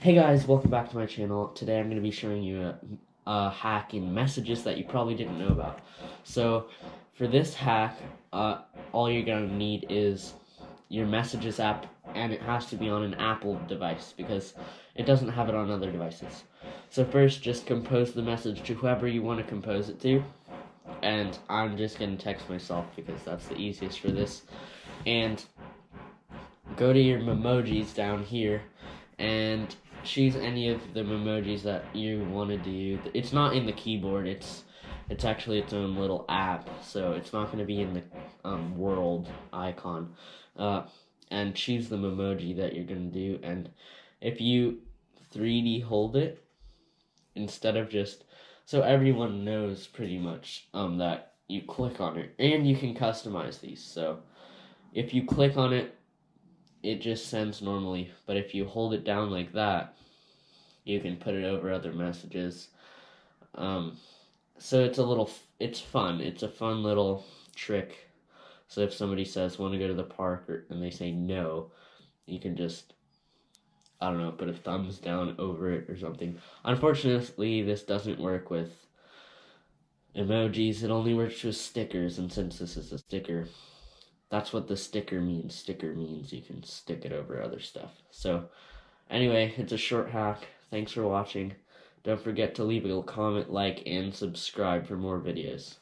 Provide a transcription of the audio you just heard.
Hey guys, welcome back to my channel. Today I'm going to be showing you a hack in Messages that you probably didn't know about. So for this hack, all you're going to need is your Messages app, and it has to be on an Apple device because it doesn't have it on other devices. So first, just compose the message to whoever you want to compose it to, and I'm just going to text myself because that's the easiest for this. And go to your Memojis down here and choose any of the Memojis that you want to do. It's not in the keyboard. It's actually its own little app, so it's not going to be in the world icon. And choose the Memoji that you're going to do. And if you 3D hold it instead of just so everyone knows pretty much that you click on it, and you can customize these. So if you click on it, it just sends normally, but if you hold it down like that, you can put it over other messages. So it's fun. It's a fun little trick. So if somebody says, want to go to the park, and they say no, you can just, I don't know, put a thumbs down over it or something. Unfortunately, this doesn't work with emojis. It only works with stickers, and since this is a sticker, that's what the sticker means. Sticker means you can stick it over other stuff. So anyway, it's a short hack. Thanks for watching. Don't forget to leave a comment, like, and subscribe for more videos.